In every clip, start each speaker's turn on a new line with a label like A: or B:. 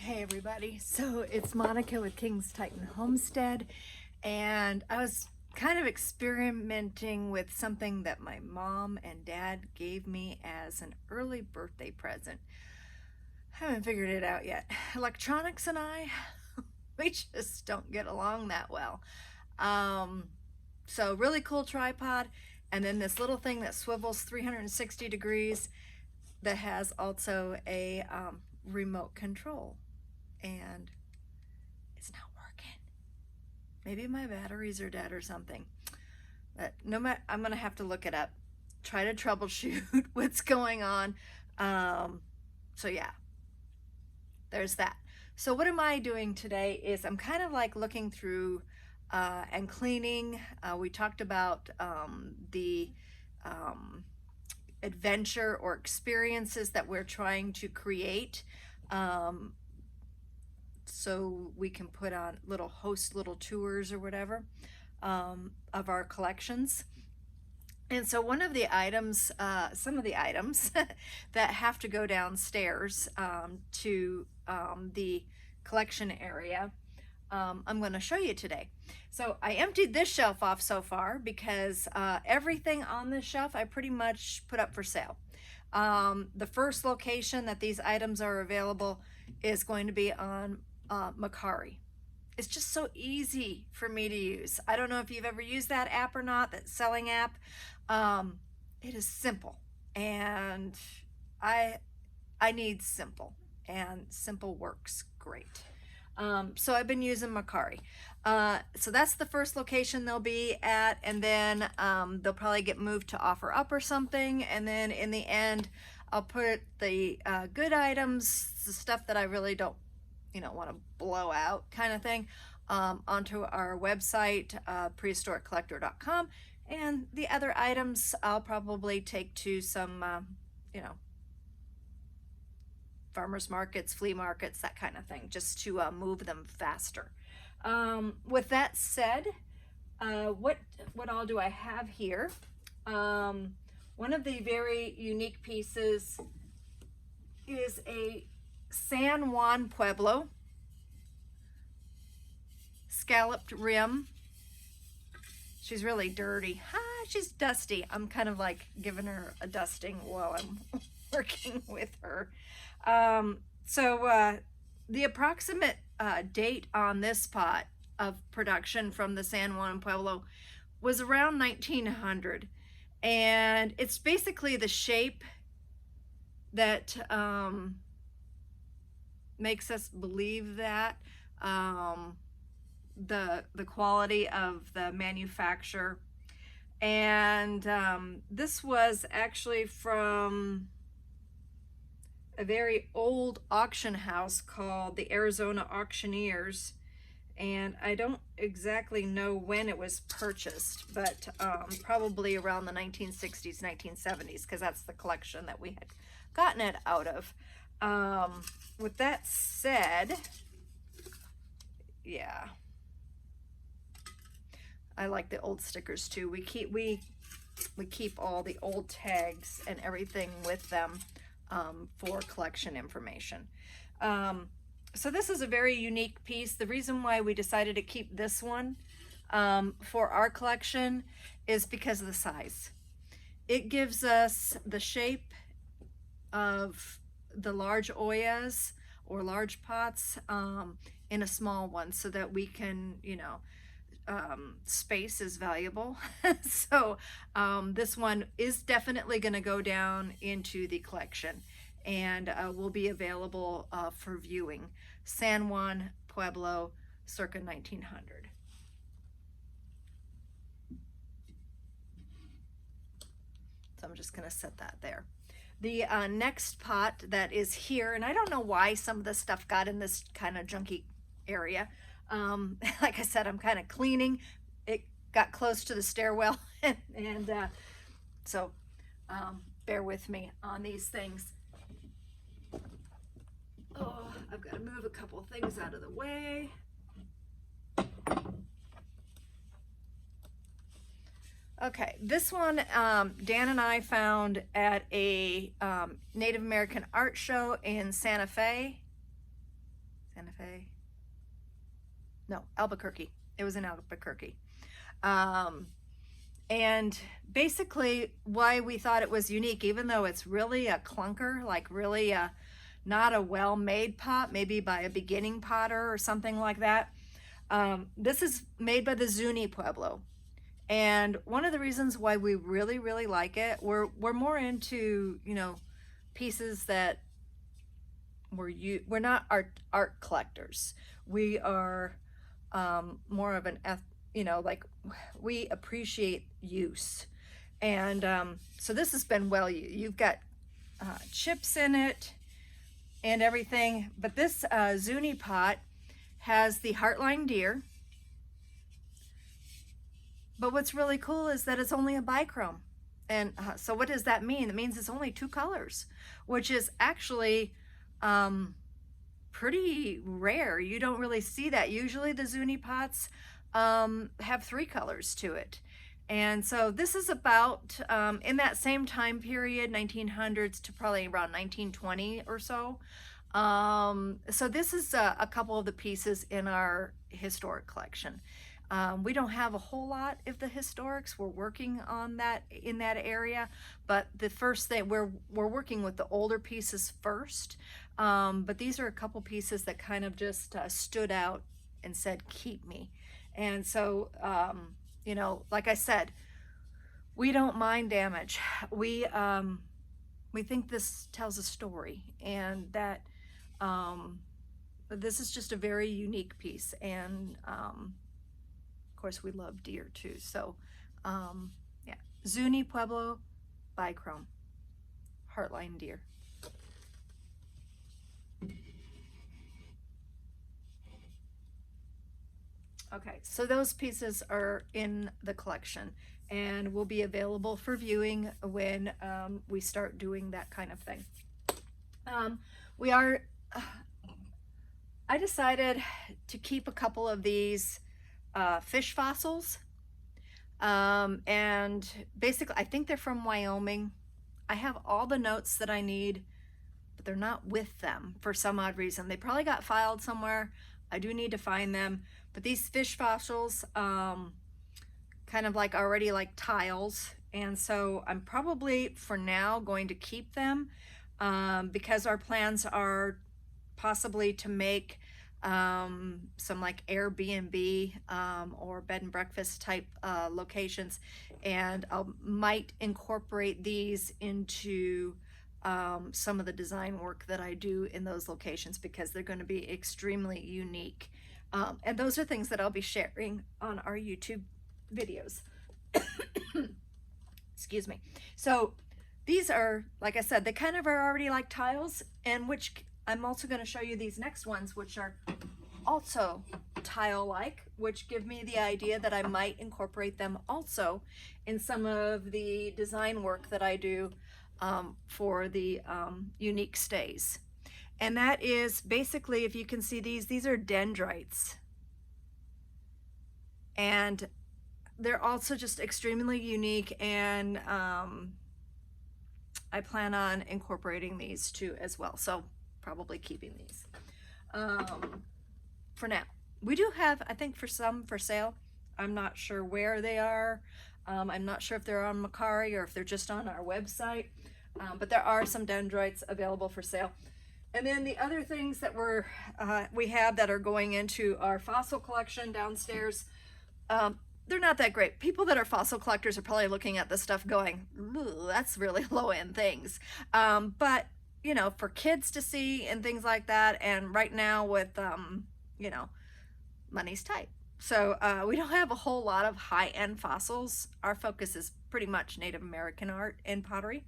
A: Hey everybody, so it's Monica with King's Titan Homestead, and I was kind of experimenting with something that my mom and dad gave me as an early birthday present. Haven't figured it out yet. Electronics and I, we just don't get along that well. So really cool tripod, and then this little thing that swivels 360 degrees that has also a remote control. And it's not working. Maybe my batteries are dead or something. But no matter, I'm gonna have to look it up, try to troubleshoot what's going on. So yeah, there's that. So what am I doing today is I'm kind of like looking through and cleaning. We talked about the adventure or experiences that we're trying to create. So we can put on little tours or whatever of our collections. And so one of the items, some of the items that have to go downstairs to the collection area, I'm going to show you today. So I emptied this shelf off so far because everything on this shelf I pretty much put up for sale. The first location that these items are available is going to be on Macari. It's just so easy for me to use. I don't know if you've ever used that app or not, that selling app. It is simple, and I need simple, and simple works great. So I've been using Macari. So that's the first location they'll be at, and then they'll probably get moved to OfferUp or something, and then in the end I'll put the good items, the stuff that I really don't want to blow out kind of thing, onto our website, prehistoriccollector.com, and the other items I'll probably take to some farmers markets, flea markets, that kind of thing, just to move them faster. With that said, what all do I have here? One of the very unique pieces is a San Juan Pueblo scalloped rim. She's really dirty. She's dusty. I'm kind of like giving her a dusting while I'm working with her. So the approximate date on this pot of production from the San Juan Pueblo was around 1900, and it's basically the shape that makes us believe that, the quality of the manufacture. And this was actually from a very old auction house called the Arizona Auctioneers, and I don't exactly know when it was purchased, but probably around the 1960s, 1970s, because that's the collection that we had gotten it out of. With that said, yeah, I like the old stickers too. We keep all the old tags and everything with them for collection information. So this is a very unique piece. The reason why we decided to keep this one for our collection is because of the size. It gives us the shape of the large oyas or large pots in a small one, so that we can, space is valuable. So this one is definitely going to go down into the collection, and will be available for viewing. San Juan Pueblo, circa 1900. So I'm just going to set that there. The next pot that is here, and I don't know why some of the stuff got in this kind of junky area. Like I said, I'm kind of cleaning. It got close to the stairwell, and so bear with me on these things. Oh, I've got to move a couple things out of the way. Okay, this one Dan and I found at a Native American art show in Santa Fe. Santa Fe. No, Albuquerque. It was in Albuquerque. Um, and basically why we thought it was unique, even though it's really a clunker, like really not a well-made pot, maybe by a beginning potter or something like that. This is made by the Zuni Pueblo. And one of the reasons why we really, really like it, we're more into, you know, pieces that we're not art collectors. We are more of an you know, like we appreciate use. And so this has been well, you've got chips in it and everything, but this Zuni pot has the heartline deer. But what's really cool is that it's only a bichrome. And so what does that mean? It means it's only 2 colors, which is actually pretty rare. You don't really see that. Usually the Zuni pots have 3 colors to it. And so this is about in that same time period, 1900s to probably around 1920 or so. So this is a couple of the pieces in our historic collection. We don't have a whole lot of the historics. We're working on that in that area, but the first thing we're working with the older pieces first. But these are a couple pieces that kind of just stood out and said, "Keep me." And so, you know, like I said, we don't mind damage. We think this tells a story, and that this is just a very unique piece. And of course, we love deer too. So, yeah, Zuni Pueblo bichrome, heartline deer. Okay, so those pieces are in the collection and will be available for viewing when we start doing that kind of thing. I decided to keep a couple of these fish fossils, and basically I think they're from Wyoming. I have all the notes that I need, but they're not with them for some odd reason. They probably got filed somewhere. I do need to find them, but these fish fossils kind of like already like tiles, and so I'm probably for now going to keep them because our plans are possibly to make some like Airbnb or bed and breakfast type locations, and I might incorporate these into some of the design work that I do in those locations, because they're going to be extremely unique, and those are things that I'll be sharing on our YouTube videos. Excuse me. So these are, like I said, they kind of are already like tiles, and which I'm also going to show you these next ones, which are also tile-like, which give me the idea that I might incorporate them also in some of the design work that I do for the unique stays. And that is basically, if you can see these are dendrites. And they're also just extremely unique, and I plan on incorporating these too as well. So probably keeping these for now. We do have, I think, for some for sale. I'm not sure where they are. I'm not sure if they're on Macari or if they're just on our website, but there are some dendrites available for sale. And then the other things that we have that are going into our fossil collection downstairs, they're not that great. People that are fossil collectors are probably looking at this stuff going, "Ooh, that's really low-end things." But you know, for kids to see and things like that, and right now with you know, money's tight, so we don't have a whole lot of high-end fossils. Our focus is pretty much Native American art and pottery,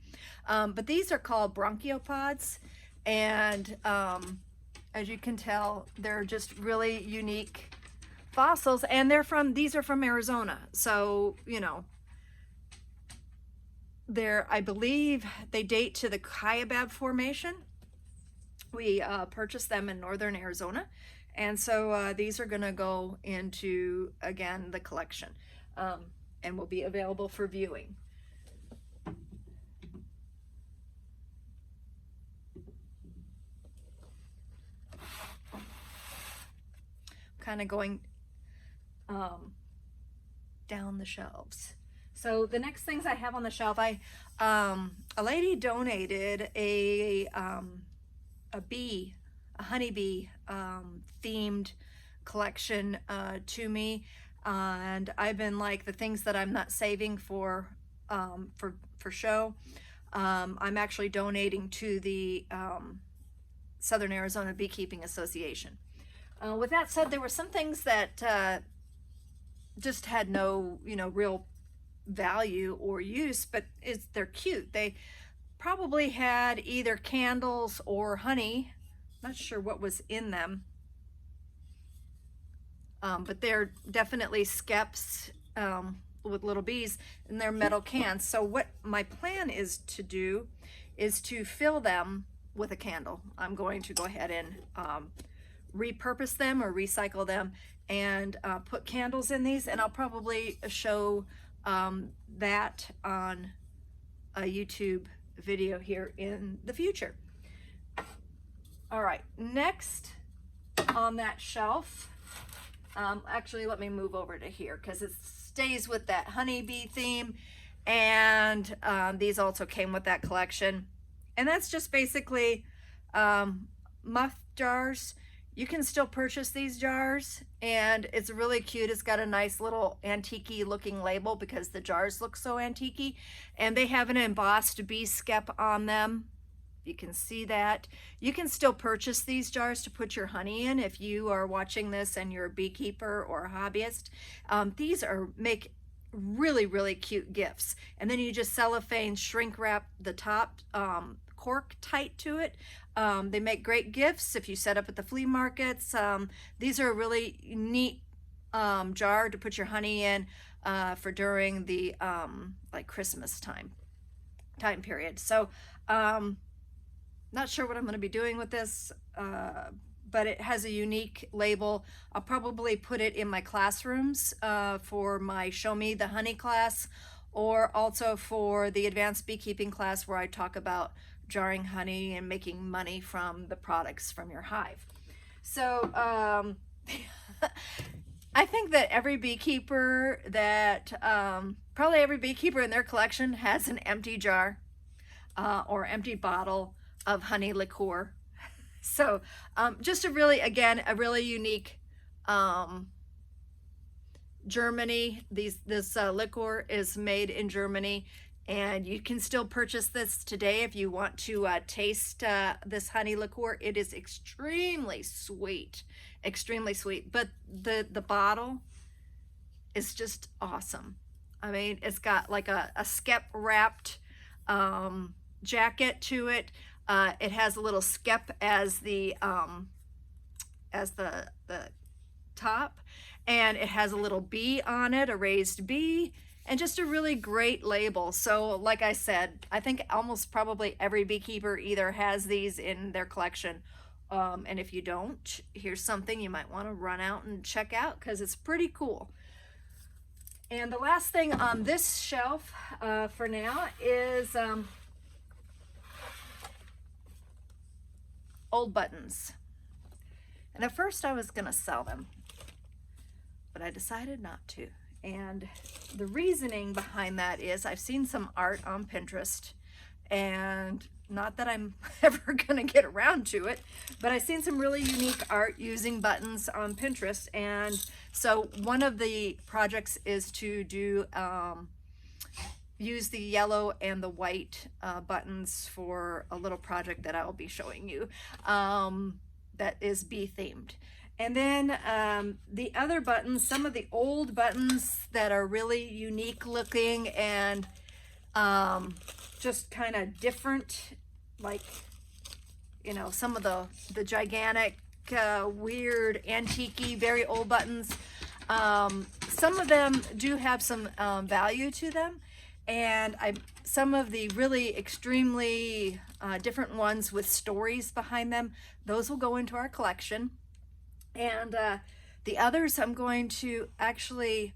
A: but these are called brachiopods, and as you can tell, they're just really unique fossils, and these are from Arizona. So, you know, I believe they date to the Kaibab Formation. We purchased them in northern Arizona, and so these are going to go into, again, the collection, and will be available for viewing. kind of going down the shelves. So the next things I have on the shelf, a lady donated a honeybee themed collection to me, and I've been like, the things that I'm not saving for show, I'm actually donating to the Southern Arizona Beekeeping Association. With that said, there were some things that just had no, real value or use, but they're cute. They probably had either candles or honey. Not sure what was in them, but they're definitely skeps with little bees in their metal cans. So what my plan is to do is to fill them with a candle. I'm going to go ahead and repurpose them or recycle them and put candles in these, and I'll probably show that on a YouTube video here in the future. All right, next on that shelf, actually let me move over to here because it stays with that honeybee theme, and these also came with that collection, and that's just basically muff jars. You can still purchase these jars, and it's really cute. It's got a nice little antique-y looking label because the jars look so antique-y, and they have an embossed bee skep on them. You can see that. You can still purchase these jars to put your honey in if you are watching this and you're a beekeeper or a hobbyist. These make really, really cute gifts. And then you just cellophane shrink wrap the top cork tight to it. They make great gifts if you set up at the flea markets. These are a really neat jar to put your honey in for during the like Christmas time period. So not sure what I'm going to be doing with this, but it has a unique label. I'll probably put it in my classrooms for my Show Me the Honey class, or also for the advanced beekeeping class where I talk about jarring honey and making money from the products from your hive. So I think that every beekeeper probably every beekeeper in their collection has an empty jar or empty bottle of honey liqueur. So just a really unique Germany. This liqueur is made in Germany, and you can still purchase this today if you want to taste this honey liqueur. It is extremely sweet, but the bottle is just awesome. I mean, it's got like a skep wrapped jacket to it. It has a little skep as the top, and it has a little bee on it, a raised bee, and just a really great label. So like I said, I think almost probably every beekeeper either has these in their collection, and if you don't, here's something you might want to run out and check out because it's pretty cool. And the last thing on this shelf for now is old buttons. And at first I was gonna sell them, but I decided not to. And the reasoning behind that is I've seen some art on Pinterest, and not that I'm ever gonna get around to it, but I've seen some really unique art using buttons on Pinterest. And so one of the projects is to do use the yellow and the white buttons for a little project that I'll be showing you that is bee themed. And then the other buttons, some of the old buttons that are really unique looking and just kind of different, like, you know, some of the gigantic, weird, antique-y, very old buttons. Some of them do have some value to them. And some of the really extremely different ones with stories behind them, those will go into our collection. And the others I'm going to actually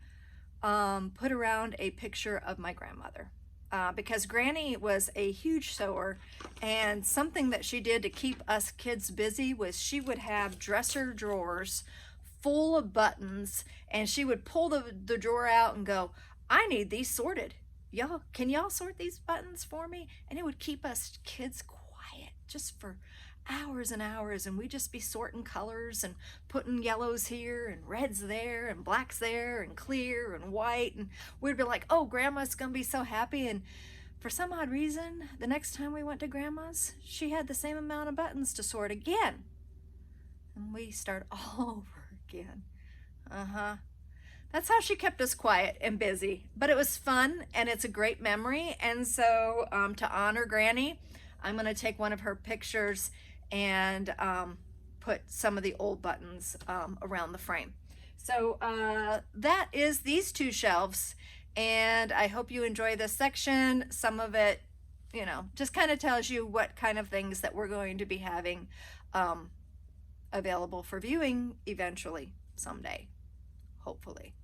A: put around a picture of my grandmother. Because Granny was a huge sewer, and something that she did to keep us kids busy was she would have dresser drawers full of buttons, and she would pull the drawer out and go, I need these sorted. Can y'all sort these buttons for me? And it would keep us kids quiet just for hours and hours, and we'd just be sorting colors and putting yellows here and reds there and blacks there and clear and white, and we'd be like, oh, grandma's gonna be so happy. And for some odd reason, the next time we went to grandma's, she had the same amount of buttons to sort again, and we start all over again. That's how she kept us quiet and busy, but it was fun, and it's a great memory. And so to honor Granny, I'm going to take one of her pictures and put some of the old buttons around the frame. So that is these two shelves, and I hope you enjoy this section. Some of it, you know, just kind of tells you what kind of things that we're going to be having available for viewing eventually, someday, hopefully.